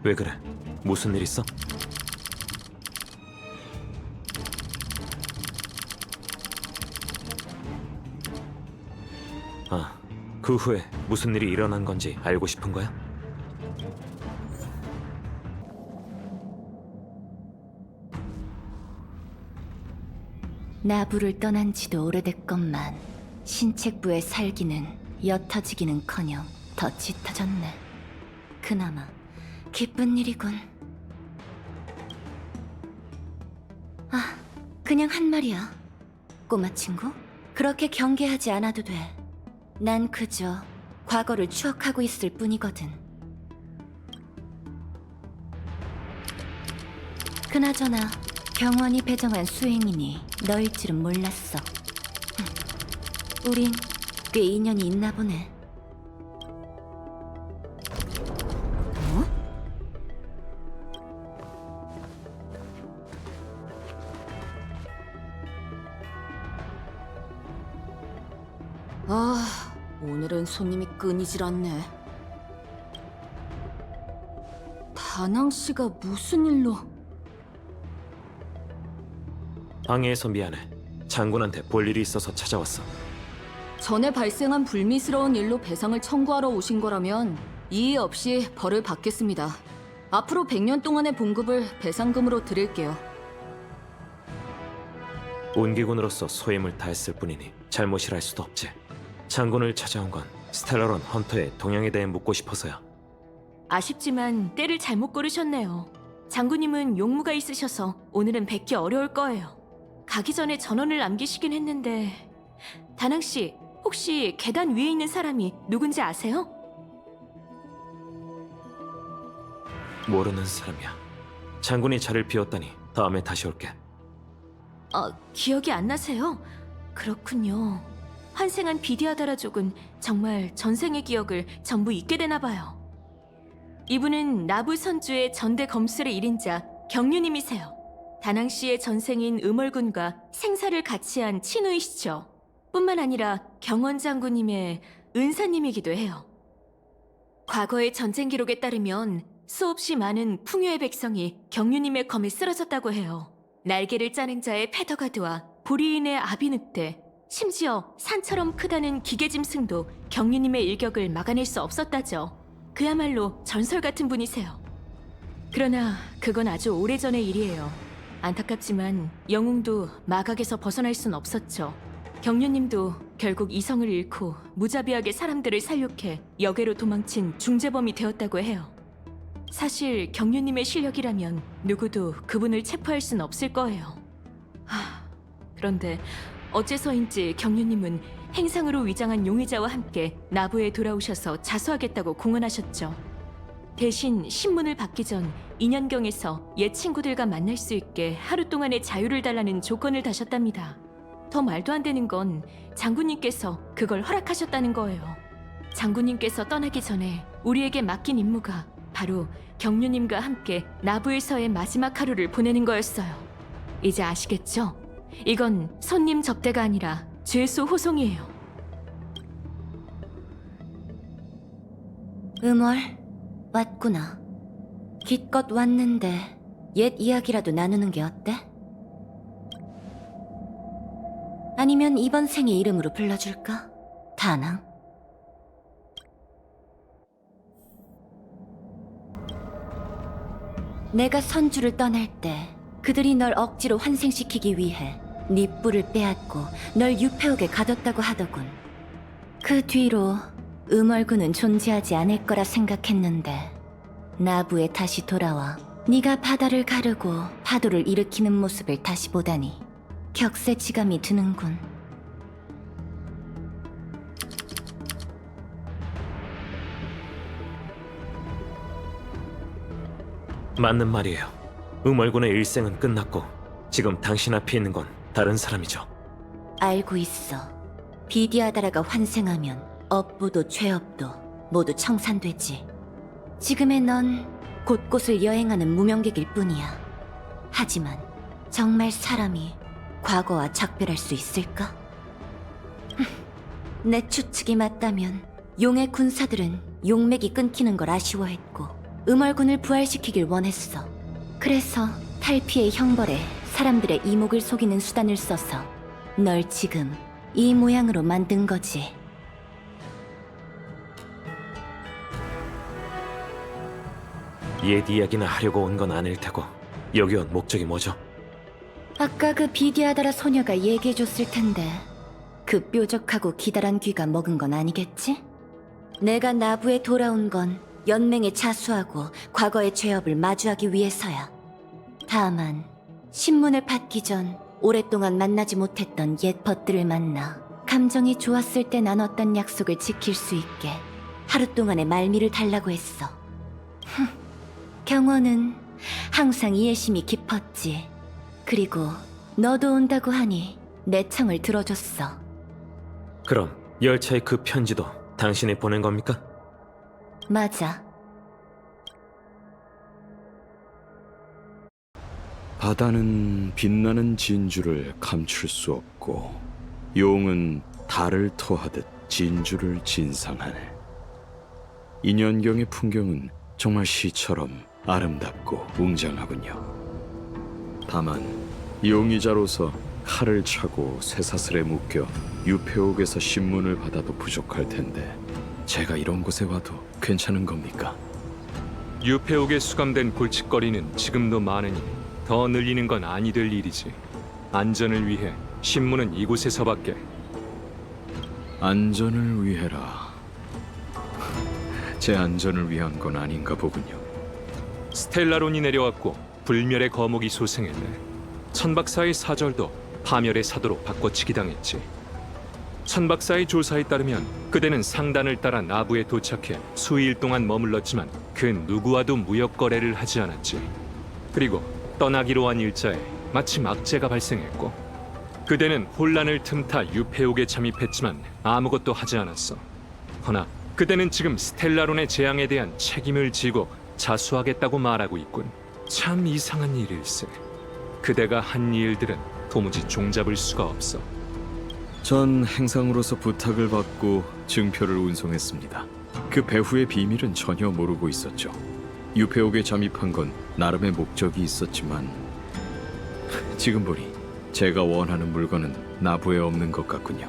왜 그래? 무슨 일 있어? 아, 그 후에 무슨 일이 일어난 건지 알고 싶은 거야? 나부를 떠난 지도 오래됐건만 신책부의 살기는 옅어지기는커녕 더 짙어졌네. 그나마 기쁜 일이군. 아, 그냥 한 말이야. 꼬마 친구, 그렇게 경계하지 않아도 돼. 난 그저 과거를 추억하고 있을 뿐이거든. 그나저나 경원이 배정한 수행인이 너일 줄은 몰랐어. 우린 꽤 인연이 있나 보네. 아, 오늘은 손님이 끊이질 않네. 다낭 씨가 무슨 일로? 방해해서 미안해. 장군한테 볼 일이 있어서 찾아왔어. 전에 발생한 불미스러운 일로 배상을 청구하러 오신 거라면 이의 없이 벌을 받겠습니다. 앞으로 100년 동안의 봉급을 배상금으로 드릴게요. 온기군으로서 소임을 다했을 뿐이니 잘못이라 할 수도 없지. 장군을 찾아온 건 스텔라론 헌터의 동향에 대해 묻고 싶어서야. 아쉽지만 때를 잘못 고르셨네요. 장군님은 용무가 있으셔서 오늘은 뵙기 어려울 거예요. 가기 전에 전원을 남기시긴 했는데 다낭 씨, 혹시 계단 위에 있는 사람이 누군지 아세요? 모르는 사람이야. 장군이 자리를 비웠다니 다음에 다시 올게. 기억이 안 나세요? 그렇군요. 환생한 비디아다라족은 정말 전생의 기억을 전부 잊게 되나 봐요. 이분은 나부 선주의 전대 검술의 1인자 경륜님이세요. 다낭 씨의 전생인 음월군과 생사를 같이 한 친우이시죠. 뿐만 아니라 경원 장군님의 은사님이기도 해요. 과거의 전쟁 기록에 따르면 수없이 많은 풍요의 백성이 경륜님의 검에 쓰러졌다고 해요. 날개를 짜는 자의 페더가드와 보리인의 아비늑대, 심지어 산처럼 크다는 기계짐승도 경륜님의 일격을 막아낼 수 없었다죠. 그야말로 전설 같은 분이세요. 그러나 그건 아주 오래전의 일이에요. 안타깝지만 영웅도 마각에서 벗어날 순 없었죠. 경륜님도 결국 이성을 잃고 무자비하게 사람들을 살육해 역외로 도망친 중재범이 되었다고 해요. 사실 경륜님의 실력이라면 누구도 그분을 체포할 순 없을 거예요. 그런데 어째서인지 경륜님은 행상으로 위장한 용의자와 함께 나부에 돌아오셔서 자수하겠다고 공언하셨죠. 대신 신문을 받기 전 인연경에서 옛 친구들과 만날 수 있게 하루 동안의 자유를 달라는 조건을 다셨답니다. 더 말도 안 되는 건 장군님께서 그걸 허락하셨다는 거예요. 장군님께서 떠나기 전에 우리에게 맡긴 임무가 바로 경륜님과 함께 나부에서의 마지막 하루를 보내는 거였어요. 이제 아시겠죠? 이건 손님 접대가 아니라 죄수 호송이에요. 음월, 왔구나. 기껏 왔는데 옛 이야기라도 나누는 게 어때? 아니면 이번 생의 이름으로 불러줄까? 다낭? 내가 선주를 떠날 때 그들이 널 억지로 환생시키기 위해 네 뿔을 빼앗고 널 유폐옥에 가뒀다고 하더군. 그 뒤로 음월군은 존재하지 않을 거라 생각했는데 나부에 다시 돌아와 네가 바다를 가르고 파도를 일으키는 모습을 다시 보다니 격세지감이 드는군. 맞는 말이에요. 음월군의 일생은 끝났고 지금 당신 앞에 있는 건 다른 사람이죠. 알고 있어. 비디아다라가 환생하면 업보도 죄업도 모두 청산되지. 지금의 넌 곳곳을 여행하는 무명객일 뿐이야. 하지만 정말 사람이 과거와 작별할 수 있을까? 내 추측이 맞다면 용의 군사들은 용맥이 끊기는 걸 아쉬워했고 음월군을 부활시키길 원했어. 그래서 탈피의 형벌에 사람들의 이목을 속이는 수단을 써서 널 지금 이 모양으로 만든 거지. 옛 이야기나 하려고 온 건 아닐 테고 여기 온 목적이 뭐죠? 아까 그 비디아다라 소녀가 얘기해줬을 텐데 그 뾰족하고 기다란 귀가 먹은 건 아니겠지? 내가 나부에 돌아온 건 연맹에 자수하고 과거의 죄업을 마주하기 위해서야. 다만 신문을 받기 전 오랫동안 만나지 못했던 옛 벗들을 만나 감정이 좋았을 때 나눴던 약속을 지킬 수 있게 하루 동안의 말미를 달라고 했어. 경원은 항상 이해심이 깊었지. 그리고 너도 온다고 하니 내 청을 들어줬어. 그럼 열차의 그 편지도 당신이 보낸 겁니까? 맞아. 바다는 빛나는 진주를 감출 수 없고 용은 달을 토하듯 진주를 진상하네. 인연경의 풍경은 정말 시처럼 아름답고 웅장하군요. 다만 용의자로서 칼을 차고 쇠사슬에 묶여 유폐옥에서 신문을 받아도 부족할 텐데 제가 이런 곳에 와도 괜찮은 겁니까? 유폐옥에 수감된 골칫거리는 지금도 많으니 더 늘리는 건 아니 될 일이지. 안전을 위해 신문은 이곳에서밖에. 안전을 위해라. 제 안전을 위한 건 아닌가 보군요. 스텔라론이 내려왔고 불멸의 거목이 소생했네. 천박사의 사절도 파멸의 사도로 바꿔치기 당했지. 천박사의 조사에 따르면 그대는 상단을 따라 나부에 도착해 수일 동안 머물렀지만 그 누구와도 무역 거래를 하지 않았지. 그리고 떠나기로 한 일자에 마침 악재가 발생했고 그대는 혼란을 틈타 유폐옥에 잠입했지만 아무것도 하지 않았어. 허나 그대는 지금 스텔라론의 재앙에 대한 책임을 지고 자수하겠다고 말하고 있군. 참 이상한 일일세. 그대가 한 일들은 도무지 종잡을 수가 없어. 전 행상으로서 부탁을 받고 증표를 운송했습니다. 그 배후의 비밀은 전혀 모르고 있었죠. 유폐옥에 잠입한 건 나름의 목적이 있었지만 지금 보니 제가 원하는 물건은 나부에 없는 것 같군요.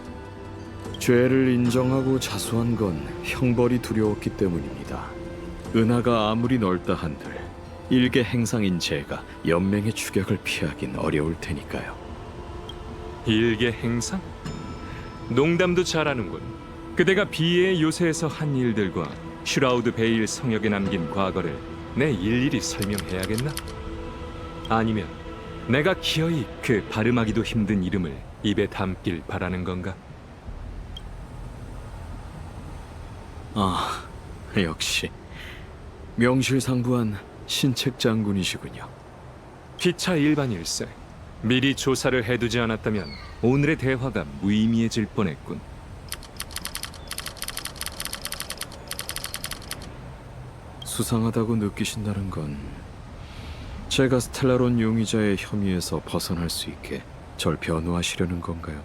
죄를 인정하고 자수한 건 형벌이 두려웠기 때문입니다. 은하가 아무리 넓다 한들 일개 행상인 제가 연맹의 추격을 피하긴 어려울 테니까요. 일개 행상? 농담도 잘하는군. 그대가 비의 요새에서 한 일들과 슈라우드 베일 성역에 남긴 과거를 내 일일이 설명해야겠나? 아니면 내가 기어이 그 발음하기도 힘든 이름을 입에 담길 바라는 건가? 아, 역시 명실상부한 신책 장군이시군요. 피차 일반일세. 미리 조사를 해두지 않았다면 오늘의 대화가 무의미해질 뻔했군. 수상하다고 느끼신다는 건 제가 스텔라론 용의자의 혐의에서 벗어날 수 있게 절 변호하시려는 건가요?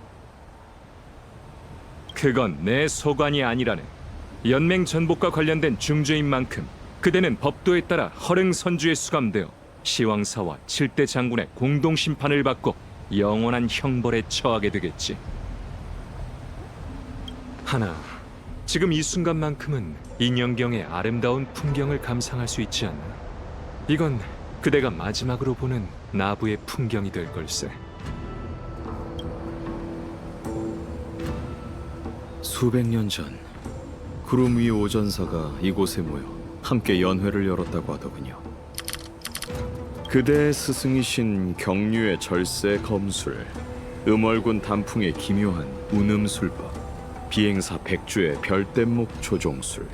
그건 내 소관이 아니라네. 연맹 전복과 관련된 중죄인 만큼 그대는 법도에 따라 허릉선주에 수감되어 시왕사와 7대 장군의 공동 심판을 받고 영원한 형벌에 처하게 되겠지. 하나, 지금 이 순간만큼은 인연경의 아름다운 풍경을 감상할 수 있지 않나? 이건 그대가 마지막으로 보는 나부의 풍경이 될 걸세. 수백 년 전 구름 위 오전사가 이곳에 모여 함께 연회를 열었다고 하더군요. 그대의 스승이신 경류의 절세 검술, 음월군 단풍의 기묘한 운음술법, 비행사 백주의 별대목 조종술,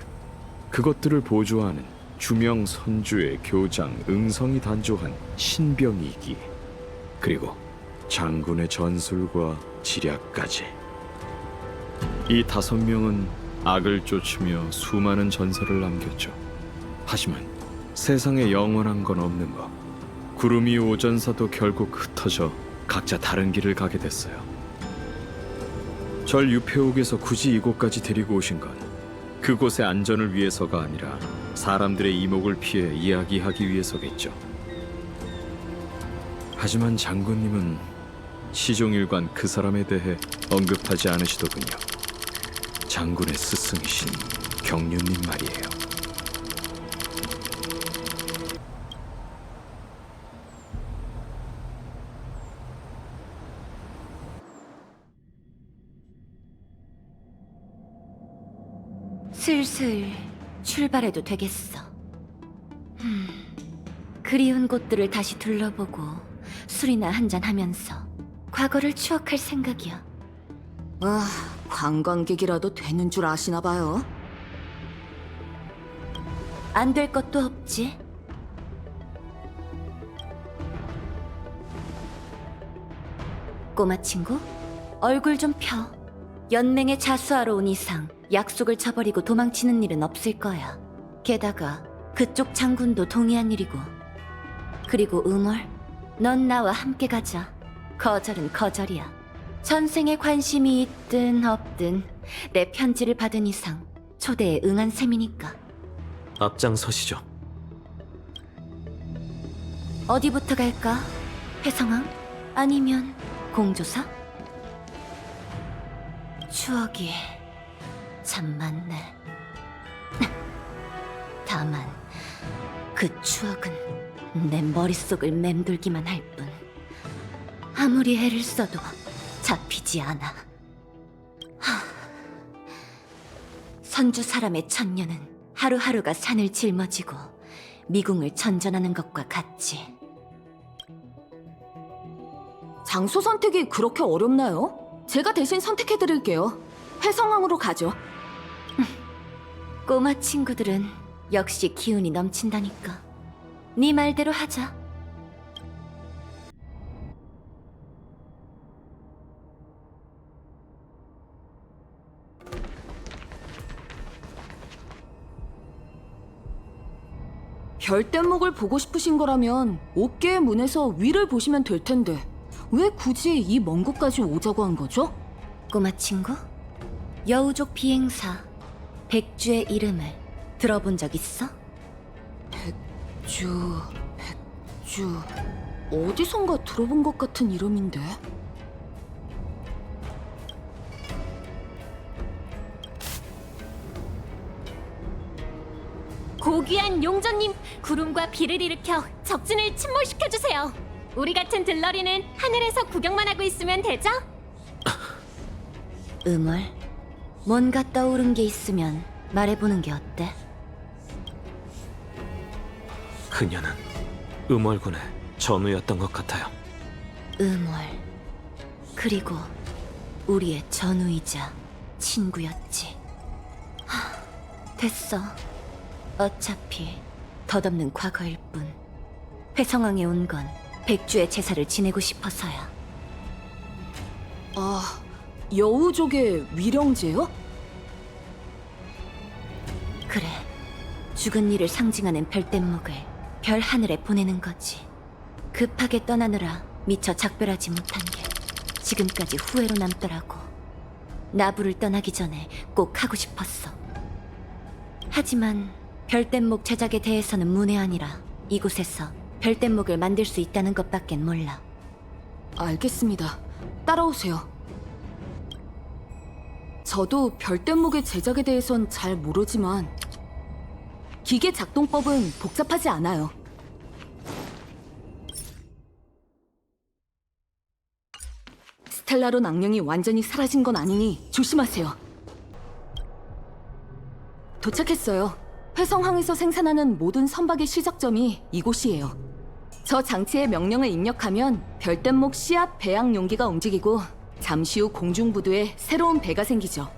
그것들을 보조하는 주명 선주의 교장 응성이 단조한 신병이기, 그리고 장군의 전술과 지략까지. 이 5명은 악을 쫓으며 수많은 전설을 남겼죠. 하지만 세상에 영원한 건 없는 법. 구름이 오전사도 결국 흩어져 각자 다른 길을 가게 됐어요. 절 유폐옥에서 굳이 이곳까지 데리고 오신 건 그곳의 안전을 위해서가 아니라 사람들의 이목을 피해 이야기하기 위해서겠죠. 하지만 장군님은 시종일관 그 사람에 대해 언급하지 않으시더군요. 장군의 스승이신 경륜님 말이에요. 슬슬 출발해도 되겠어. 그리운 곳들을 다시 둘러보고 술이나 한잔하면서 과거를 추억할 생각이야. 관광객이라도 되는 줄 아시나 봐요. 안 될 것도 없지. 꼬마 친구, 얼굴 좀 펴. 연맹에 자수하러 온 이상 약속을 저버리고 도망치는 일은 없을 거야. 게다가 그쪽 장군도 동의한 일이고. 그리고 응월, 넌 나와 함께 가자. 거절은 거절이야. 전생에 관심이 있든 없든 내 편지를 받은 이상 초대에 응한 셈이니까. 앞장서시죠. 어디부터 갈까? 회성왕? 아니면 공조사? 추억이 참 많네. 다만 그 추억은 내 머릿속을 맴돌기만 할 뿐 아무리 애를 써도 잡히지 않아. 선주 사람의 천년은 하루하루가 산을 짊어지고 미궁을 전전하는 것과 같지. 장소 선택이 그렇게 어렵나요? 제가 대신 선택해드릴게요. 회성항으로 가죠. 꼬마 친구들은 역시 기운이 넘친다니까. 네 말대로 하자. 별뗏목을 보고 싶으신 거라면 옥계의 문에서 위를 보시면 될 텐데 왜 굳이 이 먼 곳까지 오자고 한 거죠? 꼬마 친구, 여우족 비행사 백주의 이름을 들어본 적 있어? 백주... 어디선가 들어본 것 같은 이름인데? 고귀한 용전님, 구름과 비를 일으켜 적진을 침몰시켜주세요. 우리 같은 들러리는 하늘에서 구경만 하고 있으면 되죠? 음월, 뭔가 떠오른 게 있으면 말해보는 게 어때? 그녀는 음월군의 전우였던 것 같아요. 음월, 그리고 우리의 전우이자 친구였지. 됐어. 어차피 덧없는 과거일 뿐. 회성왕에 온 건 백주의 제사를 지내고 싶어서야. 아... 여우족의 위령제요? 그래, 죽은 이를 상징하는 별뗏목을 별 하늘에 보내는 거지. 급하게 떠나느라 미처 작별하지 못한 게 지금까지 후회로 남더라고. 나부를 떠나기 전에 꼭 하고 싶었어. 하지만 별뗏목 제작에 대해서는 문외한이라 이곳에서 별뗏목을 만들 수 있다는 것밖엔 몰라. 알겠습니다. 따라오세요. 저도 별뗏목의 제작에 대해선 잘 모르지만 기계 작동법은 복잡하지 않아요. 스텔라론 악령이 완전히 사라진 건 아니니 조심하세요. 도착했어요. 회성항에서 생산하는 모든 선박의 시작점이 이곳이에요. 저 장치에 명령을 입력하면 별뗏목 씨앗 배양 용기가 움직이고 잠시 후 공중부두에 새로운 배가 생기죠.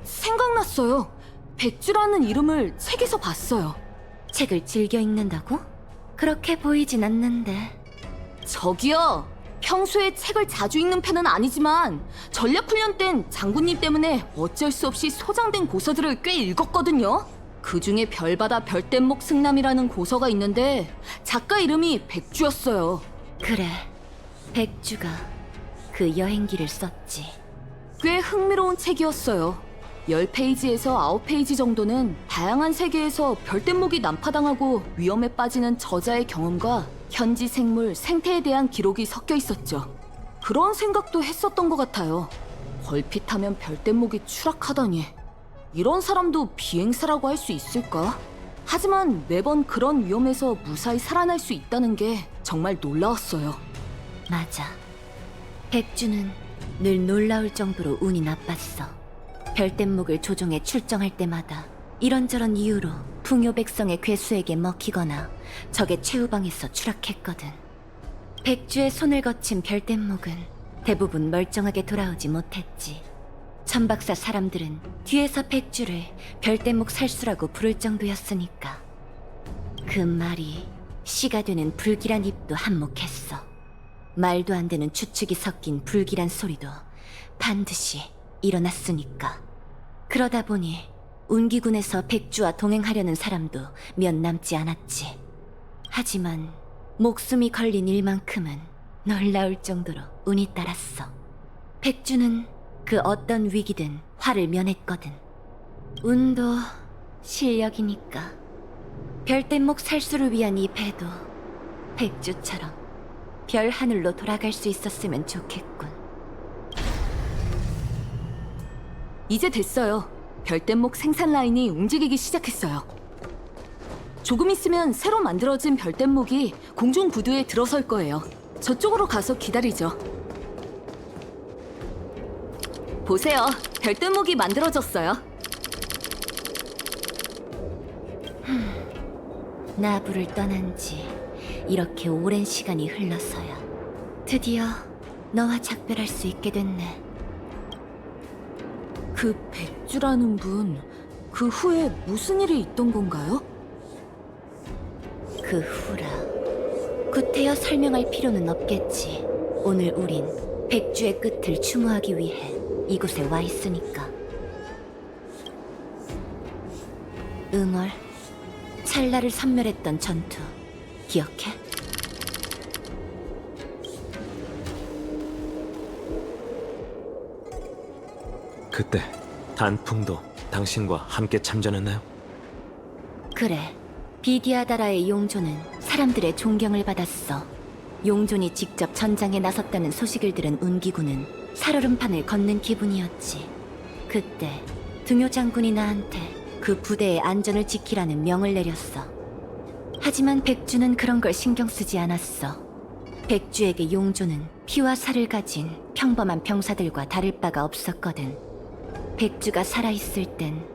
생각났어요. 백주라는 이름을 책에서 봤어요. 책을 즐겨 읽는다고? 그렇게 보이진 않는데. 저기요! 평소에 책을 자주 읽는 편은 아니지만 전략훈련 땐 장군님 때문에 어쩔 수 없이 소장된 고서들을 꽤 읽었거든요. 그 중에 별바다 별뗏목 승남이라는 고서가 있는데 작가 이름이 백주였어요. 그래, 백주가 그 여행기를 썼지. 꽤 흥미로운 책이었어요. 10페이지에서 9페이지 정도는 다양한 세계에서 별대목이 난파당하고 위험에 빠지는 저자의 경험과 현지 생물, 생태에 대한 기록이 섞여 있었죠. 그런 생각도 했었던 것 같아요. 걸핏하면 별대목이 추락하다니. 이런 사람도 비행사라고 할 수 있을까? 하지만 매번 그런 위험에서 무사히 살아날 수 있다는 게 정말 놀라웠어요. 맞아. 백주는 늘 놀라울 정도로 운이 나빴어. 별대목을 조종해 출정할 때마다 이런저런 이유로 풍요 백성의 괴수에게 먹히거나 적의 최후방에서 추락했거든. 백주의 손을 거친 별대목은 대부분 멀쩡하게 돌아오지 못했지. 천박사 사람들은 뒤에서 백주를 별대목 살수라고 부를 정도였으니까. 그 말이 씨가 되는 불길한 입도 한몫했어. 말도 안 되는 추측이 섞인 불길한 소리도 반드시 일어났으니까. 그러다 보니 운기군에서 백주와 동행하려는 사람도 몇 남지 않았지. 하지만 목숨이 걸린 일만큼은 놀라울 정도로 운이 따랐어. 백주는 그 어떤 위기든 화를 면했거든. 운도 실력이니까. 별대목 살수를 위한 이 배도 백주처럼 별 하늘로 돌아갈 수 있었으면 좋겠군. 이제 됐어요. 별대목 생산 라인이 움직이기 시작했어요. 조금 있으면 새로 만들어진 별대목이 공중 부두에 들어설 거예요. 저쪽으로 가서 기다리죠. 보세요. 별대목이 만들어졌어요. 나부를 떠난 지 이렇게 오랜 시간이 흘러서야 드디어 너와 작별할 수 있게 됐네. 그 백주라는 분, 그 후에 무슨 일이 있던 건가요? 그 후라. 구태여 설명할 필요는 없겠지. 오늘 우린 백주의 끝을 추모하기 위해 이곳에 와 있으니까. 응월, 찰나를 섬멸했던 전투 기억해? 그때 단풍도 당신과 함께 참전했나요? 그래. 비디아다라의 용존은 사람들의 존경을 받았어. 용존이 직접 전장에 나섰다는 소식을 들은 운기군은 살얼음판을 걷는 기분이었지. 그때 등요 장군이 나한테 그 부대의 안전을 지키라는 명을 내렸어. 하지만 백주는 그런 걸 신경 쓰지 않았어. 백주에게 용존은 피와 살을 가진 평범한 병사들과 다를 바가 없었거든. 백주가 살아있을 땐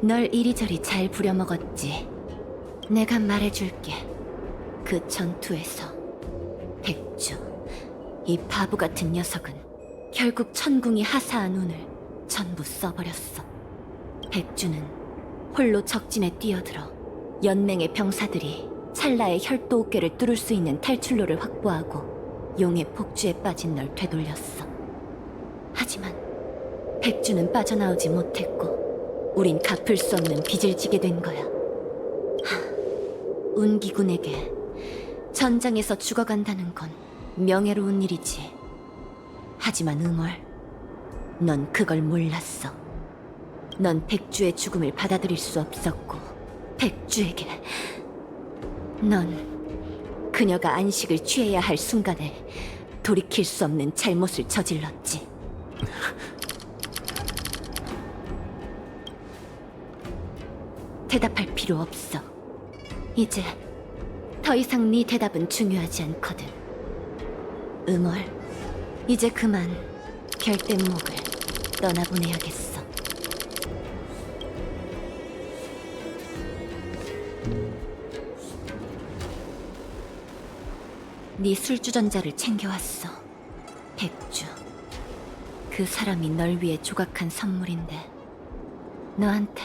널 이리저리 잘 부려먹었지. 내가 말해줄게. 그 전투에서 백주, 이 바보 같은 녀석은 결국 천궁이 하사한 운을 전부 써버렸어. 백주는 홀로 적진에 뛰어들어 연맹의 병사들이 찰나의 혈도 어깨를 뚫을 수 있는 탈출로를 확보하고 용의 폭주에 빠진 널 되돌렸어. 하지만 백주는 빠져나오지 못했고 우린 갚을 수 없는 빚을 지게 된 거야. 운기군에게 전장에서 죽어간다는 건 명예로운 일이지. 하지만 응월, 넌 그걸 몰랐어. 넌 백주의 죽음을 받아들일 수 없었고 백주에게 넌 그녀가 안식을 취해야 할 순간에 돌이킬 수 없는 잘못을 저질렀지. 대답할 필요 없어. 이제 더 이상 네 대답은 중요하지 않거든. 응월, 이제 그만 별대목을 떠나보내야겠어. 네 술주전자를 챙겨왔어, 백주. 그 사람이 널 위해 조각한 선물인데 너한테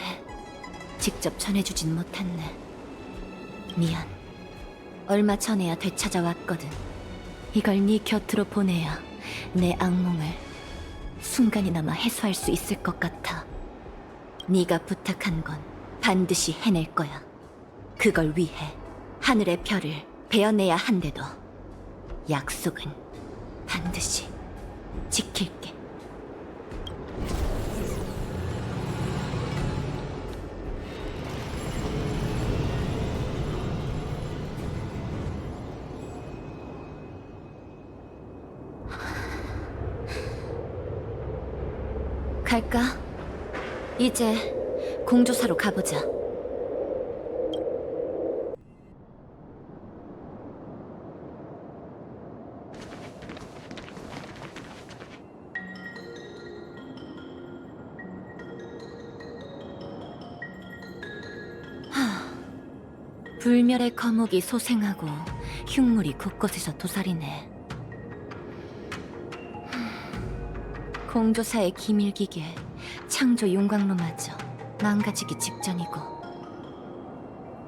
직접 전해주진 못했네. 미안. 얼마 전에야 되찾아왔거든. 이걸 네 곁으로 보내야 내 악몽을 순간이나마 해소할 수 있을 것 같아. 네가 부탁한 건 반드시 해낼 거야. 그걸 위해 하늘의 별을 베어내야 한데도 약속은 반드시 지킬게. 갈까? 이제 공조사로 가보자. 불멸의 거목이 소생하고 흉물이 곳곳에서 도사리네. 공조사의 기밀기계, 창조 용광로마저 망가지기 직전이고.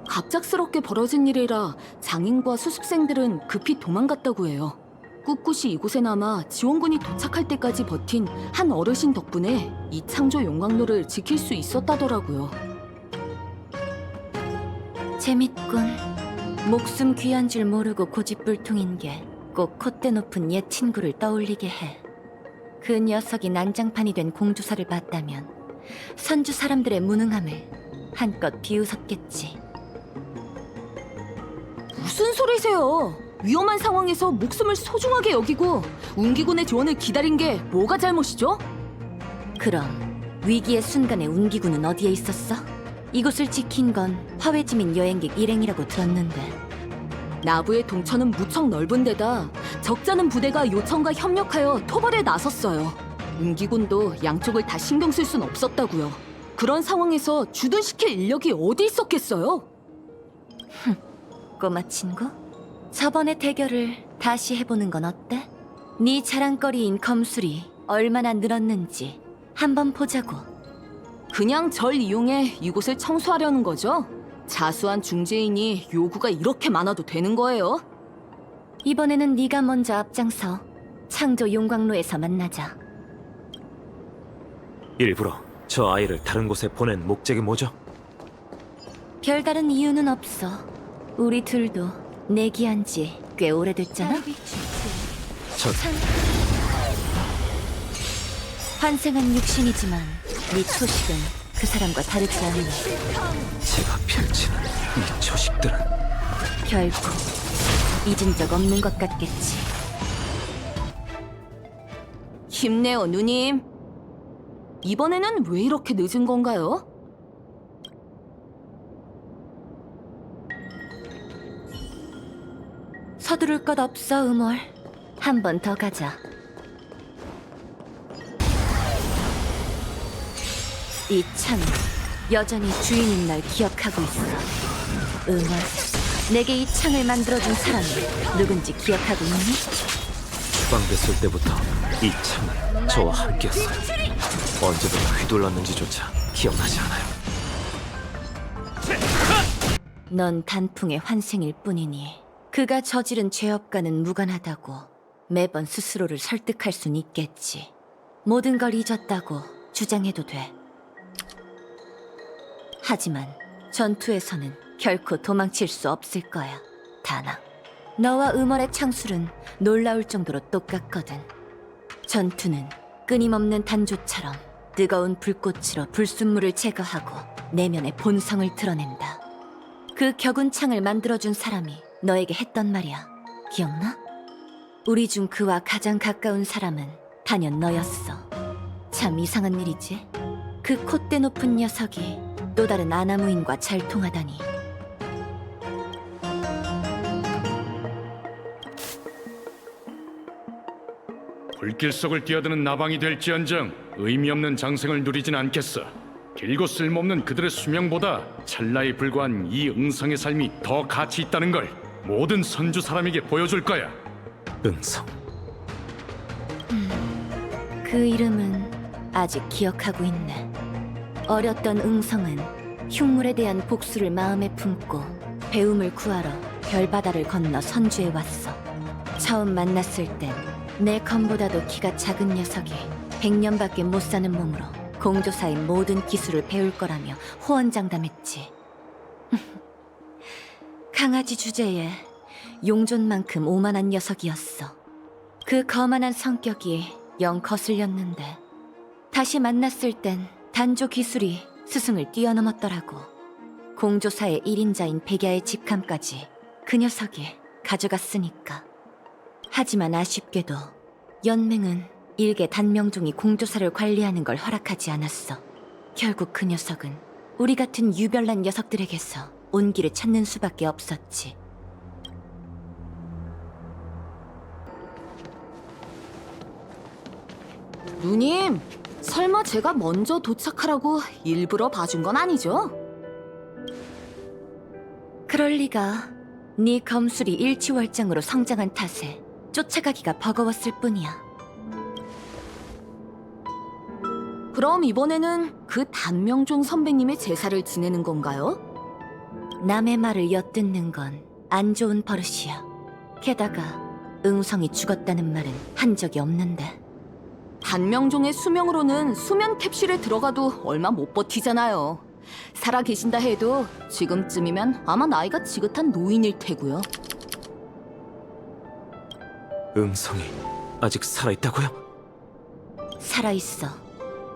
갑작스럽게 벌어진 일이라 장인과 수습생들은 급히 도망갔다고 해요. 꿋꿋이 이곳에 남아 지원군이 도착할 때까지 버틴 한 어르신 덕분에 이 창조 용광로를 지킬 수 있었다더라고요. 재밌군. 목숨 귀한 줄 모르고 고집불통인 게 꼭 콧대 높은 옛 친구를 떠올리게 해. 그 녀석이 난장판이 된 공주사를 봤다면 선주 사람들의 무능함을 한껏 비웃었겠지. 무슨 소리세요? 위험한 상황에서 목숨을 소중하게 여기고 운기군의 조언을 기다린 게 뭐가 잘못이죠? 그럼 위기의 순간에 운기군은 어디에 있었어? 이곳을 지킨 건 화웨지민 여행객 일행이라고 들었는데. 나부의 동천은 무척 넓은 데다 적잖은 부대가 요청과 협력하여 토벌에 나섰어요. 운기군도 양쪽을 다 신경 쓸 순 없었다고요. 그런 상황에서 주둔시킬 인력이 어디 있었겠어요? 꼬마 친구? 저번의 대결을 다시 해보는 건 어때? 네 자랑거리인 검술이 얼마나 늘었는지 한번 보자고. 그냥 절 이용해 이곳을 청소하려는 거죠? 자수한 중재인이 요구가 이렇게 많아도 되는 거예요? 이번에는 네가 먼저 앞장서 창조 용광로에서 만나자. 일부러 저 아이를 다른 곳에 보낸 목적이 뭐죠? 별다른 이유는 없어. 우리 둘도 내기한 지 꽤 오래됐잖아. 저 환생한 육신이지만 네 초식은 그 사람과 다르지 않네. 제가 펼치는 이 초식들은 결코 잊은 적 없는 것 같겠지. 힘내요, 누님. 이번에는 왜 이렇게 늦은 건가요? 서두를 것 없어, 음월. 한 번 더 가자. 이 창 여전히 주인인 날 기억하고 있어. 음월, 내게 이 창을 만들어준 사람이 누군지 기억하고 있니? 추방됐을 때부터 이 창은 저와 함께였어요. 언제부터 휘둘렀는지조차 기억나지 않아요. 넌 단풍의 환생일 뿐이니 그가 저지른 죄업과는 무관하다고 매번 스스로를 설득할 순 있겠지. 모든 걸 잊었다고 주장해도 돼. 하지만 전투에서는 결코 도망칠 수 없을 거야, 다나. 너와 음월의 창술은 놀라울 정도로 똑같거든. 전투는 끊임없는 단조처럼 뜨거운 불꽃으로 불순물을 제거하고 내면의 본성을 드러낸다. 그 격운 창을 만들어준 사람이 너에게 했던 말이야. 기억나? 우리 중 그와 가장 가까운 사람은 단연 너였어. 참 이상한 일이지. 그 콧대 높은 녀석이 또 다른 아나무인과 잘 통하다니. 불길 속을 뛰어드는 나방이 될지언정 의미 없는 장생을 누리진 않겠어. 길고 쓸모없는 그들의 수명보다 찰나에 불과한 이 응성의 삶이 더 가치 있다는 걸 모든 선주 사람에게 보여줄 거야. 응성. 그 이름은 아직 기억하고 있네. 어렸던 응성은 흉물에 대한 복수를 마음에 품고 배움을 구하러 별바다를 건너 선주에 왔어. 처음 만났을 땐 내 검보다도 키가 작은 녀석이 100년밖에 못 사는 몸으로 공조사의 모든 기술을 배울 거라며 호언장담했지. 강아지 주제에 용존만큼 오만한 녀석이었어. 그 거만한 성격이 영 거슬렸는데 다시 만났을 땐 단조 기술이 스승을 뛰어넘었더라고. 공조사의 1인자인 백야의 직함까지 그 녀석이 가져갔으니까. 하지만 아쉽게도 연맹은 일개 단명종이 공조사를 관리하는 걸 허락하지 않았어. 결국 그 녀석은 우리 같은 유별난 녀석들에게서 온기를 찾는 수밖에 없었지. 누님, 설마 제가 먼저 도착하라고 일부러 봐준 건 아니죠? 그럴 리가. 네 검술이 일취월장으로 성장한 탓에 쫓아가기가 버거웠을 뿐이야. 그럼 이번에는 그 단명종 선배님의 제사를 지내는 건가요? 남의 말을 엿듣는 건 안 좋은 버릇이야. 게다가 응성이 죽었다는 말은 한 적이 없는데. 단명종의 수명으로는 수면 캡슐에 들어가도 얼마 못 버티잖아요. 살아 계신다 해도 지금쯤이면 아마 나이가 지긋한 노인일 테고요. 응성이 아직 살아있다고요? 살아있어.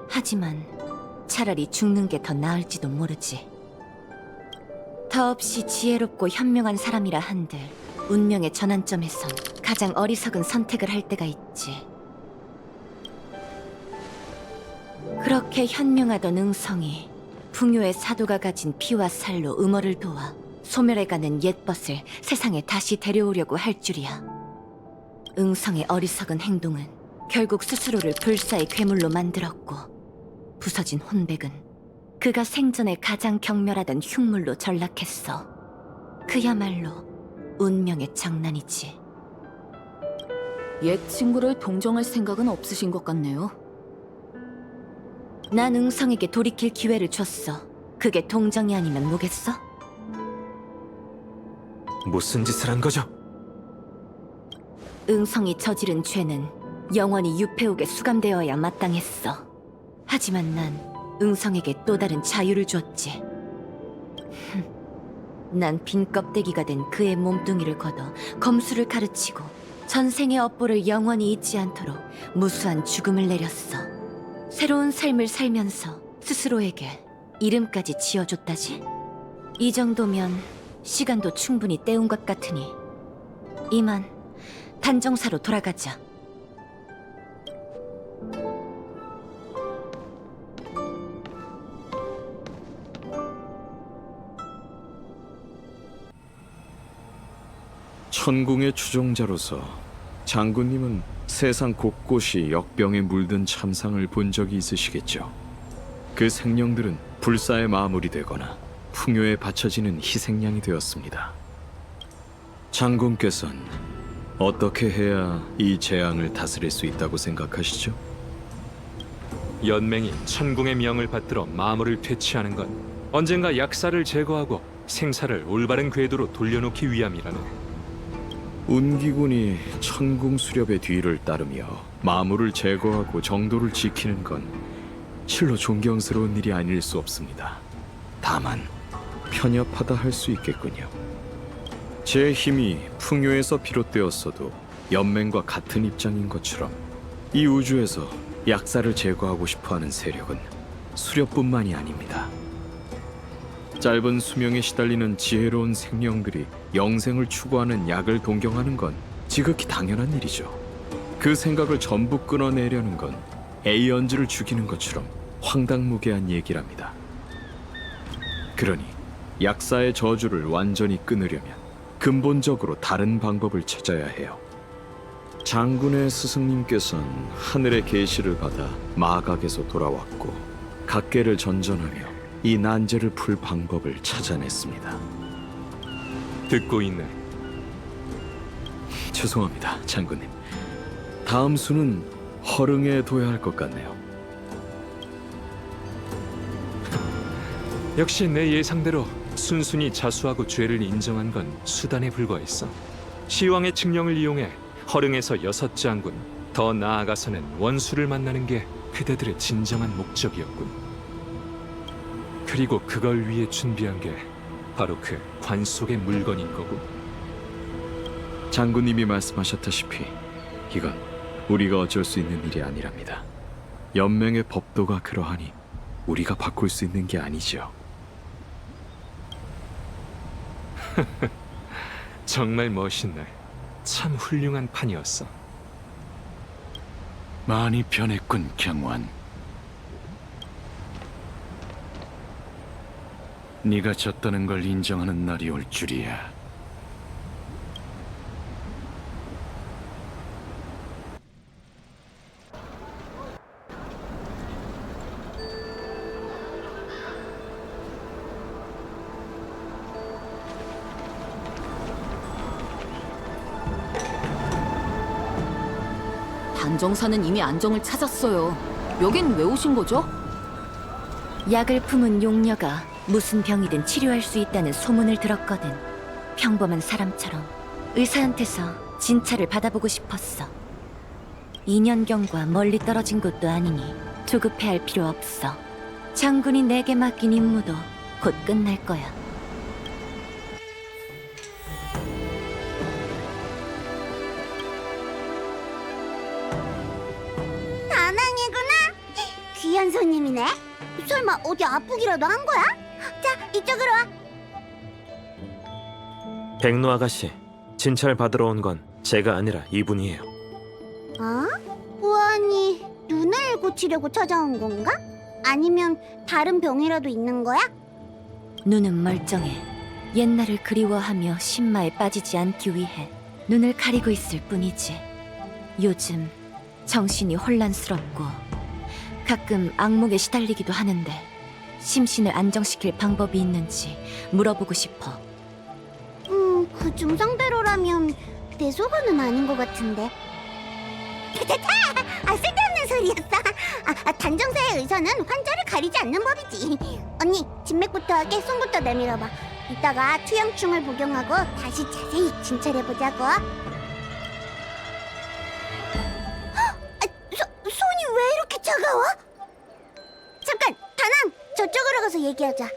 하지만 차라리 죽는 게 더 나을지도 모르지. 더없이 지혜롭고 현명한 사람이라 한들 운명의 전환점에선 가장 어리석은 선택을 할 때가 있지. 그렇게 현명하던 응성이 풍요의 사도가 가진 피와 살로 음어를 도와 소멸해가는 옛벗을 세상에 다시 데려오려고 할 줄이야. 응성의 어리석은 행동은 결국 스스로를 불사의 괴물로 만들었고, 부서진 혼백은 그가 생전에 가장 경멸하던 흉물로 전락했어. 그야말로 운명의 장난이지. 옛 친구를 동정할 생각은 없으신 것 같네요. 난 응성에게 돌이킬 기회를 줬어. 그게 동정이 아니면 뭐겠어? 무슨 짓을 한 거죠? 응성이 저지른 죄는 영원히 유폐옥에 수감되어야 마땅했어. 하지만 난 응성에게 또 다른 자유를 줬지. 난 빈 껍데기가 된 그의 몸뚱이를 걷어 검술을 가르치고 전생의 업보를 영원히 잊지 않도록 무수한 죽음을 내렸어. 새로운 삶을 살면서 스스로에게 이름까지 지어줬다지. 이 정도면 시간도 충분히 때운 것 같으니 이만 단정사로 돌아가자. 천궁의 추종자로서 장군님은 세상 곳곳이 역병에 물든 참상을 본 적이 있으시겠죠. 그 생명들은 불사의 마무리 되거나 풍요에 바쳐지는 희생양이 되었습니다. 장군께서는 어떻게 해야 이 재앙을 다스릴 수 있다고 생각하시죠? 연맹이 천궁의 명을 받들어 마물을 퇴치하는 건 언젠가 약사를 제거하고 생사를 올바른 궤도로 돌려놓기 위함이라네. 운기군이 천궁 수렵의 뒤를 따르며 마물을 제거하고 정도를 지키는 건 실로 존경스러운 일이 아닐 수 없습니다. 다만 편협하다 할 수 있겠군요. 제 힘이 풍요에서 비롯되었어도 연맹과 같은 입장인 것처럼 이 우주에서 약사를 제거하고 싶어하는 세력은 수렵뿐만이 아닙니다. 짧은 수명에 시달리는 지혜로운 생명들이 영생을 추구하는 약을 동경하는 건 지극히 당연한 일이죠. 그 생각을 전부 끊어내려는 건 에이언즈를 죽이는 것처럼 황당무계한 얘기랍니다. 그러니 약사의 저주를 완전히 끊으려면 근본적으로 다른 방법을 찾아야 해요. 장군의 스승님께서는 하늘의 계시를 받아 마각에서 돌아왔고 각계를 전전하며 이 난제를 풀 방법을 찾아냈습니다. 듣고 있네. 죄송합니다, 장군님. 다음 수는 허릉에 둬야 할 것 같네요. 역시 내 예상대로 순순히 자수하고 죄를 인정한 건 수단에 불과했어. 시왕의 칙령을 이용해 허릉에서 6장군, 더 나아가서는 원수를 만나는 게 그대들의 진정한 목적이었군. 그리고 그걸 위해 준비한 게 바로 그 관 속의 물건인 거고. 장군님이 말씀하셨다시피 이건 우리가 어쩔 수 있는 일이 아니랍니다. 연맹의 법도가 그러하니 우리가 바꿀 수 있는 게 아니죠. 정말 멋있네. 참 훌륭한 판이었어. 많이 변했군, 경환. 네가 졌다는 걸 인정하는 날이 올 줄이야. 단정사는 이미 안정을 찾았어요. 여긴 왜 오신 거죠? 약을 품은 용녀가 무슨 병이든 치료할 수 있다는 소문을 들었거든. 평범한 사람처럼 의사한테서 진찰을 받아보고 싶었어. 2년경과 멀리 떨어진 곳도 아니니 조급해할 필요 없어. 장군이 내게 맡긴 임무도 곧 끝날 거야. 다낭이구나. 귀한 손님이네. 설마 어디 아프기라도 한 거야? 자, 이쪽으로 와. 백로 아가씨, 진찰 받으러 온 건 제가 아니라 이분이에요. 어? 보안이 눈을 고치려고 찾아온 건가? 아니면 다른 병이라도 있는 거야? 눈은 멀쩡해. 옛날을 그리워하며 신마에 빠지지 않기 위해 눈을 가리고 있을 뿐이지. 요즘 정신이 혼란스럽고 가끔 악몽에 시달리기도 하는데 심신을 안정시킬 방법이 있는지 물어보고 싶어. 그 증상대로라면 내 소견은 아닌 것 같은데. 쓸데없는 소리였어. 단정사의 의사는 환자를 가리지 않는 법이지. 언니, 진맥부터 하게 손부터 내밀어봐. 이따가 투영충을 복용하고 다시 자세히 진찰해보자고. 손이 왜 이렇게 차가워? 잠깐, 다낭! 저쪽으로 가서 얘기하자.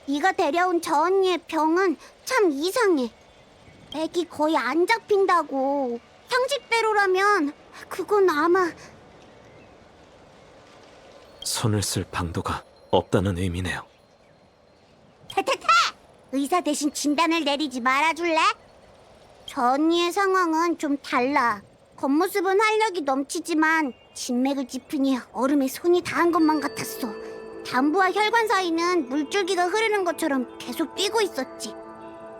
네가 데려온 저 언니의 병은 참 이상해. 맥이 거의 안 잡힌다고. 상식대로라면 그건 아마... 손을 쓸 방도가 없다는 의미네요. 타타타! 의사 대신 진단을 내리지 말아줄래? 저 언니의 상황은 좀 달라. 겉모습은 활력이 넘치지만 진맥을 짚으니 얼음에 손이 닿은 것만 같았어. 담부와 혈관 사이는 물줄기가 흐르는 것처럼 계속 뛰고 있었지.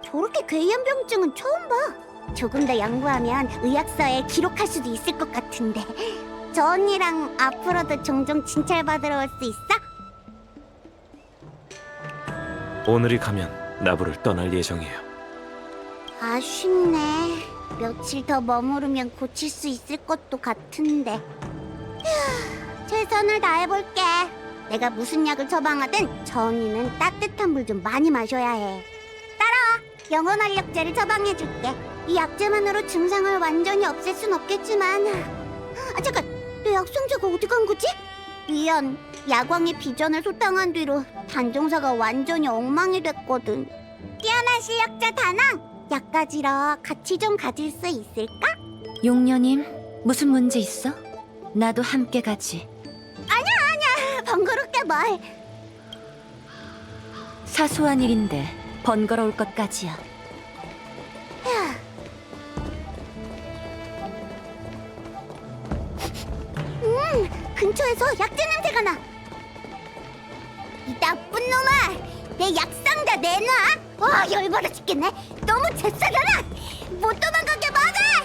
저렇게 괴이한 병증은 처음 봐. 조금 더 연구하면 의학서에 기록할 수도 있을 것 같은데. 저 언니랑 앞으로도 종종 진찰받으러 올 수 있어? 오늘이 가면 나부를 떠날 예정이에요. 아쉽네. 며칠 더 머무르면 고칠 수 있을 것도 같은데. 휴, 최선을 다해볼게. 내가 무슨 약을 처방하든 저 언니는 따뜻한 물 좀 많이 마셔야 해. 따라와. 영혼활력제를 처방해줄게. 이 약제만으로 증상을 완전히 없앨 순 없겠지만. 잠깐, 내 약상자가 어디 간 거지? 미안. 야광의 비전을 소탕한 뒤로 단정사가 완전히 엉망이 됐거든. 뛰어난 실력자 다낭, 약 가지러 같이 좀 가질 수 있을까? 용녀님, 무슨 문제 있어? 나도 함께 가지. 번거롭게 뭘. 사소한 일인데 번거로울 것까지야. 근처에서 약재 냄새가 나. 이 나쁜 놈아, 내 약상자 내놔. 와, 열받아 죽겠네. 너무 잽싸잖아. 못 도망가게 막아.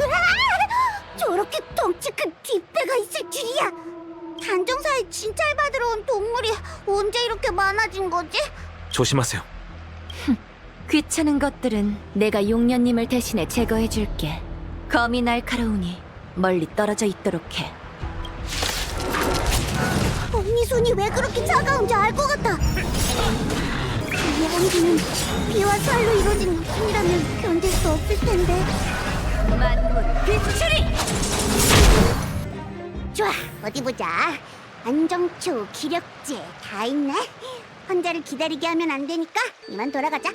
으아! 저렇게 덩치 큰 뒷배가 있을 줄이야. 단정사에 진찰받으러 온 동물이 언제 이렇게 많아진 거지? 조심하세요. 귀찮은 것들은 내가 용녀님을 대신해 제거해줄게. 검이 날카로우니 멀리 떨어져 있도록 해. 언니 손이 왜 그렇게 차가운지 알 것 같아. 이 향기는 비와 살로 이루어진 육신이라면 견딜 수 없을 텐데. 만물 비추리! 좋아, 어디 보자. 안정초, 기력제 다 있네. 환자를 기다리게 하면 안 되니까 이만 돌아가자.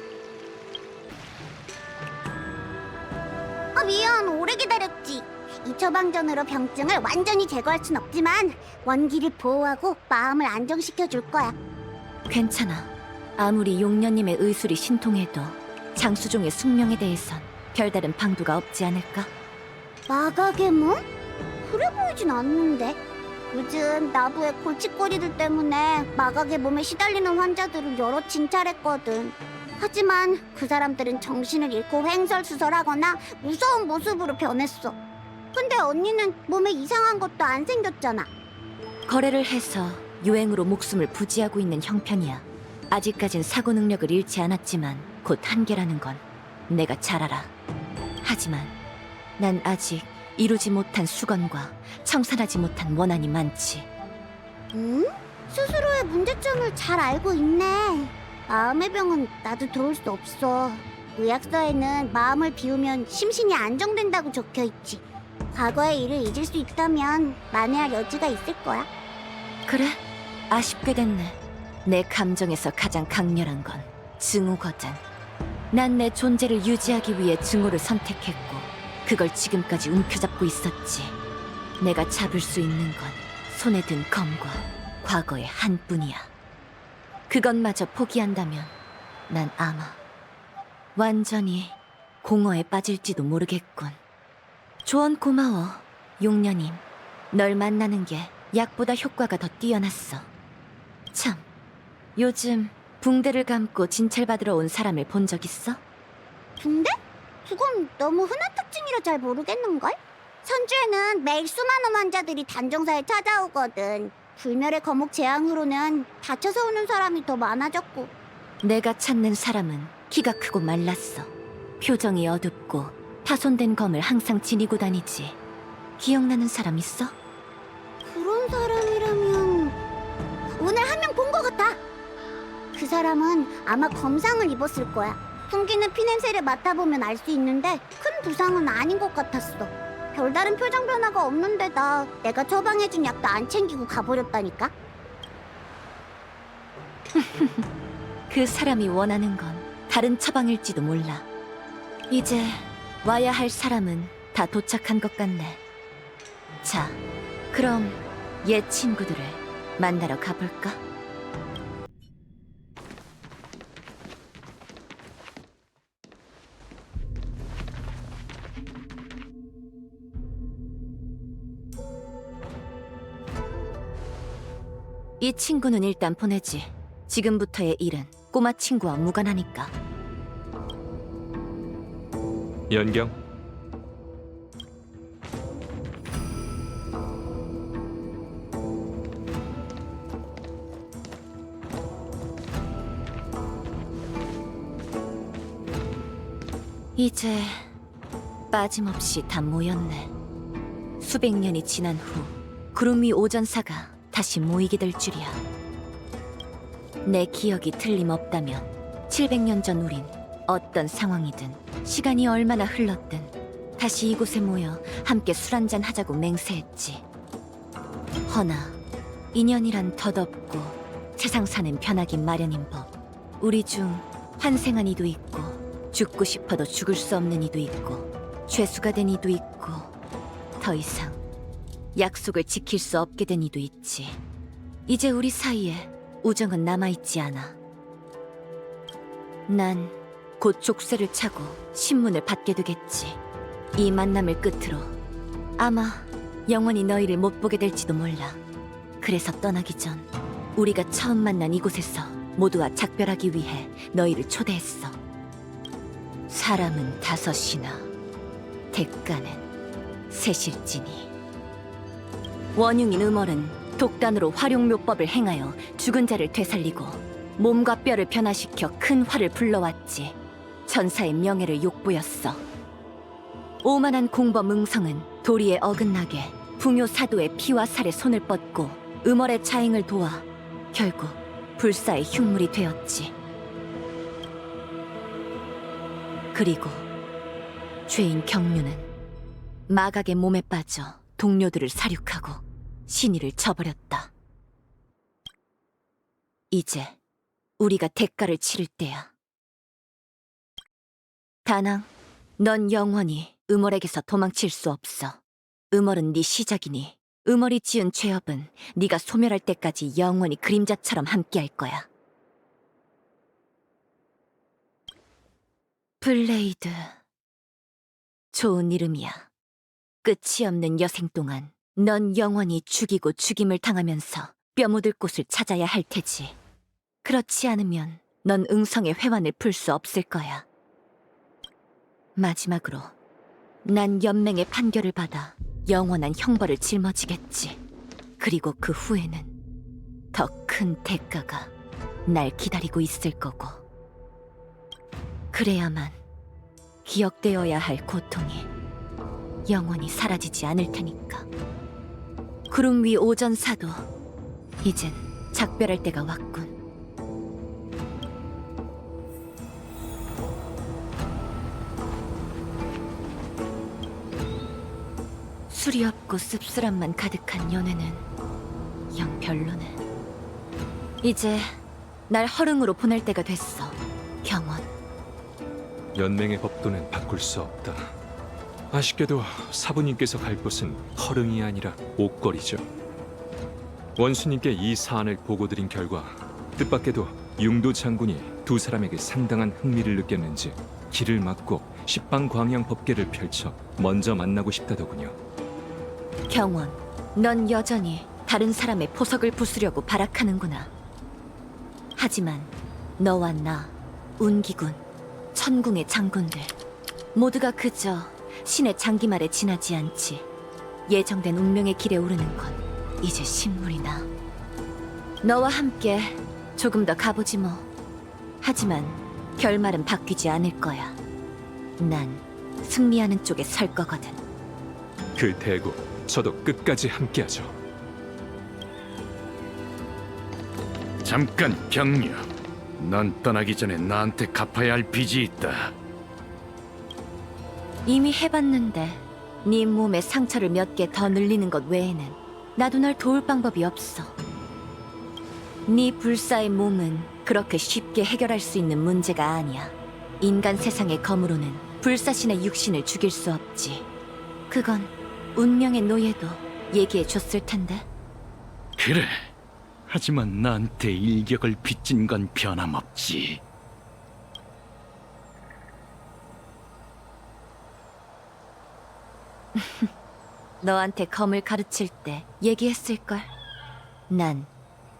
미안, 오래 기다렸지. 이 처방전으로 병증을 완전히 제거할 순 없지만 원기를 보호하고 마음을 안정시켜 줄 거야. 괜찮아. 아무리 용녀님의 의술이 신통해도 장수종의 숙명에 대해선 별다른 방도가 없지 않을까? 마가괴물? 그래 보이진 않는데. 요즘 나부의 골칫거리들 때문에 마각의 몸에 시달리는 환자들을 여러 진찰했거든. 하지만 그 사람들은 정신을 잃고 횡설수설하거나 무서운 모습으로 변했어. 근데 언니는 몸에 이상한 것도 안 생겼잖아. 거래를 해서 유행으로 목숨을 부지하고 있는 형편이야. 아직까진 사고 능력을 잃지 않았지만 곧 한계라는 건 내가 잘 알아. 하지만 난 아직 이루지 못한 수건과 청산하지 못한 원한이 많지. 응? 스스로의 문제점을 잘 알고 있네. 마음의 병은 나도 도울 수 없어. 의학서에는 마음을 비우면 심신이 안정된다고 적혀있지. 과거의 일을 잊을 수 있다면 만회할 여지가 있을 거야. 그래? 아쉽게 됐네. 내 감정에서 가장 강렬한 건 증오거든. 난 내 존재를 유지하기 위해 증오를 선택했고 그걸 지금까지 움켜잡고 있었지. 내가 잡을 수 있는 건 손에 든 검과 과거의 한뿐이야. 그것마저 포기한다면 난 아마 완전히 공허에 빠질지도 모르겠군. 조언 고마워, 용녀님. 널 만나는 게 약보다 효과가 더 뛰어났어. 참, 요즘 붕대를 감고 진찰받으러 온 사람을 본 적 있어? 붕대? 그건 너무 흔한 특징이라 잘 모르겠는걸? 선주에는 매일 수많은 환자들이 단정사에 찾아오거든. 불멸의 거목 재앙으로는 다쳐서 오는 사람이 더 많아졌고. 내가 찾는 사람은 키가 크고 말랐어. 표정이 어둡고 파손된 검을 항상 지니고 다니지. 기억나는 사람 있어? 그런 사람이라면 오늘 한 명 본 것 같아. 그 사람은 아마 검상을 입었을 거야. 풍기는 피냄새를 맡아보면 알 수 있는데 큰 부상은 아닌 것 같았어. 별다른 표정 변화가 없는데다 내가 처방해준 약도 안 챙기고 가버렸다니까. 그 사람이 원하는 건 다른 처방일지도 몰라. 이제 와야 할 사람은 다 도착한 것 같네. 자, 그럼 옛 친구들을 만나러 가볼까? 이 친구는 일단 보내지. 지금부터의 일은 꼬마 친구와 무관하니까. 연경, 이제 빠짐없이 다 모였네. 수백 년이 지난 후 구름 위 오전사가 다시 모이게 될 줄이야. 내 기억이 틀림없다면 700년 전 우린 어떤 상황이든 시간이 얼마나 흘렀든 다시 이곳에 모여 함께 술 한잔 하자고 맹세했지. 허나 인연이란 덧없고 세상 사는 변하기 마련인 법. 우리 중 환생한 이도 있고 죽고 싶어도 죽을 수 없는 이도 있고 죄수가 된 이도 있고 더 이상 약속을 지킬 수 없게 된 이도 있지. 이제 우리 사이에 우정은 남아있지 않아. 난 곧 족쇄를 차고 신문을 받게 되겠지. 이 만남을 끝으로 아마 영원히 너희를 못 보게 될지도 몰라. 그래서 떠나기 전 우리가 처음 만난 이곳에서 모두와 작별하기 위해 너희를 초대했어. 사람은 5이나 대가는 셋일지니. 원흉인 음월은 독단으로 활용묘법을 행하여 죽은 자를 되살리고 몸과 뼈를 변화시켜 큰 화를 불러왔지. 전사의 명예를 욕보였어. 오만한 공범 응성은 도리에 어긋나게 풍요 사도의 피와 살에 손을 뻗고 음월의 자행을 도와 결국 불사의 흉물이 되었지. 그리고 죄인 경류는 마각의 몸에 빠져 동료들을 사륙하고 신의를 저버렸다. 이제 우리가 대가를 치를 때야. 다낭, 넌 영원히 음월에게서 도망칠 수 없어. 음월은 네 시작이니 음월이 지은 죄업은 네가 소멸할 때까지 영원히 그림자처럼 함께할 거야. 블레이드. 좋은 이름이야. 끝이 없는 여생 동안 넌 영원히 죽이고 죽임을 당하면서 뼈 묻을 곳을 찾아야 할 테지. 그렇지 않으면 넌 응성의 회환을 풀 수 없을 거야. 마지막으로 난 연맹의 판결을 받아 영원한 형벌을 짊어지겠지. 그리고 그 후에는 더 큰 대가가 날 기다리고 있을 거고. 그래야만 기억되어야 할 고통이 영원히 사라지지 않을 테니까. 구름 위 오전사도 이젠 작별할 때가 왔군. 술이 없고 씁쓸함만 가득한 연애는 영 별로네. 이제 날 허릉으로 보낼 때가 됐어, 경원. 연맹의 법도는 바꿀 수 없다. 아쉽게도 사부님께서 갈 곳은 허릉이 아니라 옥거리죠. 원수님께 이 사안을 보고드린 결과 뜻밖에도 융도 장군이 두 사람에게 상당한 흥미를 느꼈는지 길을 막고 십방광양 법계를 펼쳐 먼저 만나고 싶다더군요. 경원, 넌 여전히 다른 사람의 보석을 부수려고 발악하는구나. 하지만 너와 나, 운기군, 천궁의 장군들 모두가 그저 신의 장기말에 지나지 않지. 예정된 운명의 길에 오르는 건 이제 신물이나. 너와 함께 조금 더 가보지 뭐. 하지만 결말은 바뀌지 않을 거야. 난 승리하는 쪽에 설 거거든. 그 대구 저도 끝까지 함께하죠. 잠깐 경류. 넌 떠나기 전에 나한테 갚아야 할 빚이 있다. 이미 해봤는데 네 몸에 상처를 몇 개 더 늘리는 것 외에는 나도 널 도울 방법이 없어. 네 불사의 몸은 그렇게 쉽게 해결할 수 있는 문제가 아니야. 인간 세상의 검으로는 불사신의 육신을 죽일 수 없지. 그건 운명의 노예도 얘기해 줬을 텐데. 그래. 하지만 나한테 일격을 빚진 건 변함없지. 너한테 검을 가르칠 때 얘기했을걸. 난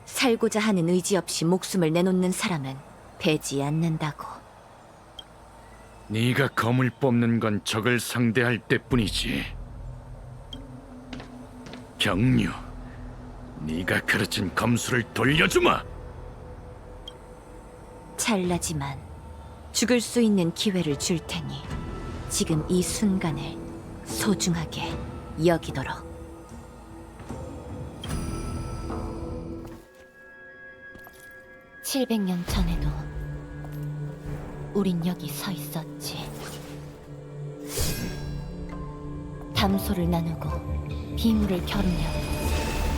살고자 하는 의지 없이 목숨을 내놓는 사람은 배지 않는다고. 네가 검을 뽑는 건 적을 상대할 때뿐이지. 경류, 네가 가르친 검수를 돌려주마. 찰나지만 죽을 수 있는 기회를 줄 테니 지금 이 순간을 소중하게 여기도록. (700년) 전에도 우린 여기 서 있었지. 담소를 나누고 비물을 겨루며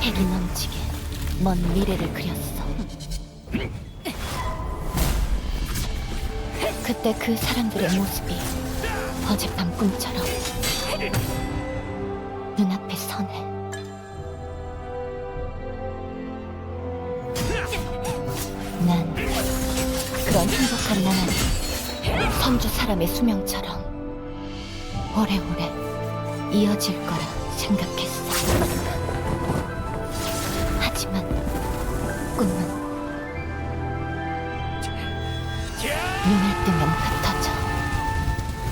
핵이 넘치게 먼 미래를 그렸어. 그때 그 사람들의 모습이 어젯밤 꿈처럼 눈앞에 서네. 난 그런 행복한 나날이 선주 사람의 수명처럼 오래오래 이어질 거라 생각했어. 하지만 꿈은 눈을 뜨면 흩어져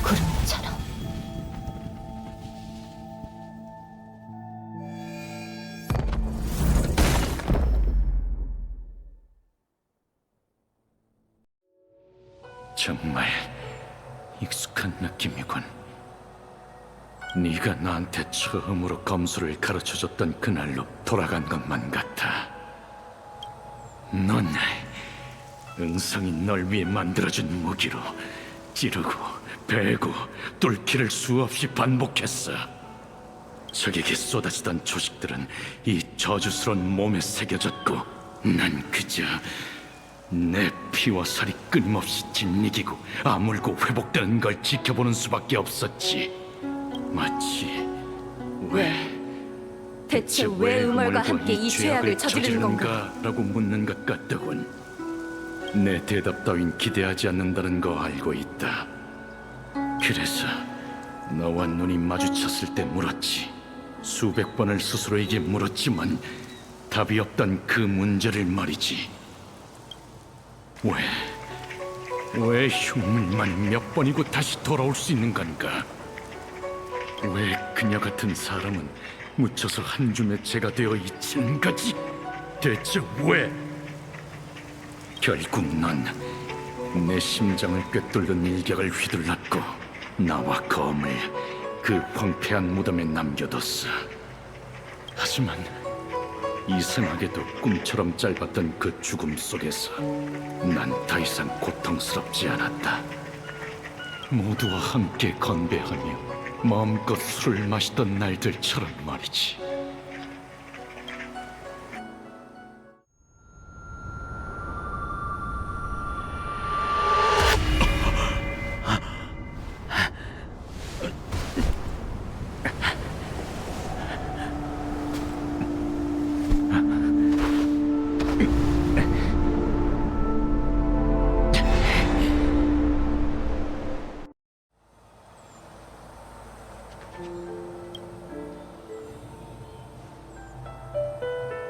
구름처럼. 정말 익숙한 느낌이군. 네가 나한테 처음으로 검수를 가르쳐줬던 그날로 돌아간 것만 같아. 넌 응성이 널 위해 만들어준 무기로 찌르고 베고 뚫기를 수없이 반복했어. 적에게 쏟아지던 조식들은 이 저주스러운 몸에 새겨졌고 난 그저 내 피와 살이 끊임없이 짓이기고 아물고 회복되는 걸 지켜보는 수밖에 없었지. 마치 대체 왜 음월과 함께 이 죄악을 저지르는 건가? 라고 묻는 것 같더군. 내 대답 따윈 기대하지 않는다는 거 알고 있다. 그래서 너와 눈이 마주쳤을 때 물었지. 수백 번을 스스로에게 물었지만 답이 없던 그 문제를 말이지. 왜 흉물만 몇 번이고 다시 돌아올 수 있는 건가? 왜 그녀 같은 사람은 묻혀서 한 줌의 재가 되어 있는 거지? 대체 왜? 결국 넌 내 심장을 꿰뚫는 일격을 휘둘렀고 나와 검을 그 황폐한 무덤에 남겨뒀어. 하지만 이상하게도 꿈처럼 짧았던 그 죽음 속에서 난 더 이상 고통스럽지 않았다. 모두와 함께 건배하며 마음껏 술을 마시던 날들처럼 말이지.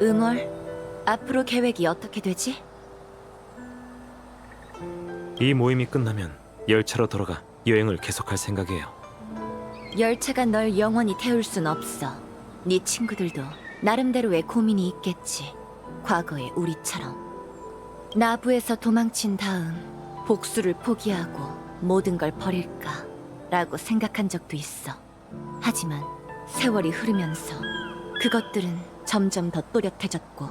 응월, 앞으로 계획이 어떻게 되지? 이 모임이 끝나면 열차로 돌아가 여행을 계속할 생각이에요. 열차가 널 영원히 태울 순 없어. 네 친구들도 나름대로의 고민이 있겠지. 과거의 우리처럼. 나부에서 도망친 다음 복수를 포기하고 모든 걸 버릴까 라고 생각한 적도 있어. 하지만 세월이 흐르면서 그것들은 점점 더 또렷해졌고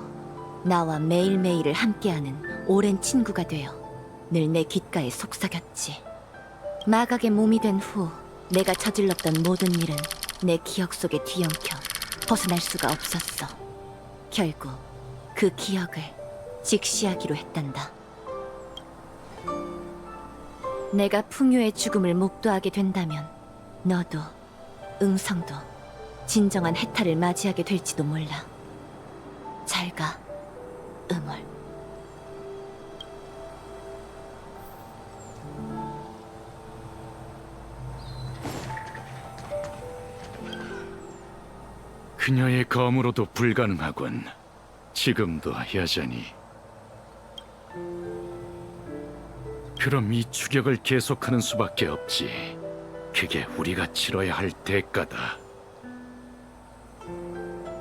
나와 매일매일을 함께하는 오랜 친구가 되어 늘 내 귓가에 속삭였지. 마각의 몸이 된 후 내가 저질렀던 모든 일은 내 기억 속에 뒤엉켜 벗어날 수가 없었어. 결국 그 기억을 직시하기로 했단다. 내가 풍요의 죽음을 목도하게 된다면 너도 응성도 진정한 해탈을 맞이하게 될지도 몰라. 잘 가, 응월. 그녀의 검으로도 불가능하군. 지금도 여전히. 그럼 이 추격을 계속하는 수밖에 없지. 그게 우리가 치러야 할 대가다.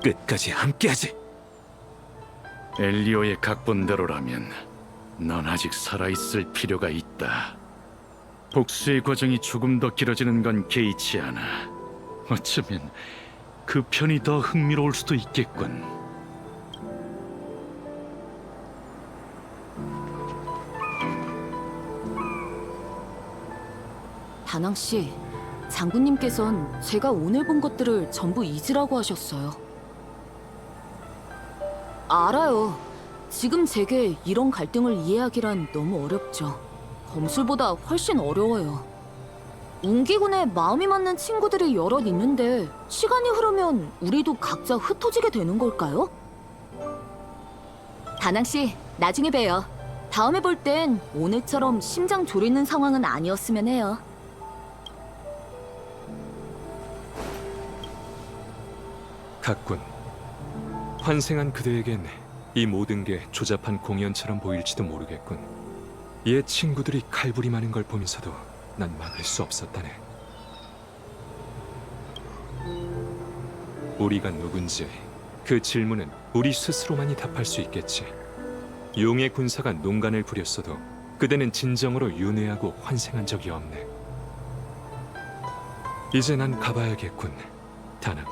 끝까지 함께하지. 엘리오의 각본대로라면 넌 아직 살아있을 필요가 있다. 복수의 과정이 조금 더 길어지는 건 개의치 않아. 어쩌면 그 편이 더 흥미로울 수도 있겠군. 다낭 씨, 장군님께선 제가 오늘 본 것들을 전부 잊으라고 하셨어요. 알아요. 지금 제게 이런 갈등을 이해하기란 너무 어렵죠. 검술보다 훨씬 어려워요. 웅기군에 마음이 맞는 친구들이 여럿 있는데 시간이 흐르면 우리도 각자 흩어지게 되는 걸까요? 다낭 씨, 나중에 봬요. 다음에 볼 땐 오늘처럼 심장 졸이는 상황은 아니었으면 해요. 각군, 환생한 그대에겐 이 모든 게 조잡한 공연처럼 보일지도 모르겠군. 옛 친구들이 칼부림하는 걸 보면서도 난 막을 수 없었다네. 우리가 누군지 그 질문은 우리 스스로만이 답할 수 있겠지. 용의 군사가 농간을 부렸어도 그대는 진정으로 윤회하고 환생한 적이 없네. 이제 난 가봐야겠군, 다낭.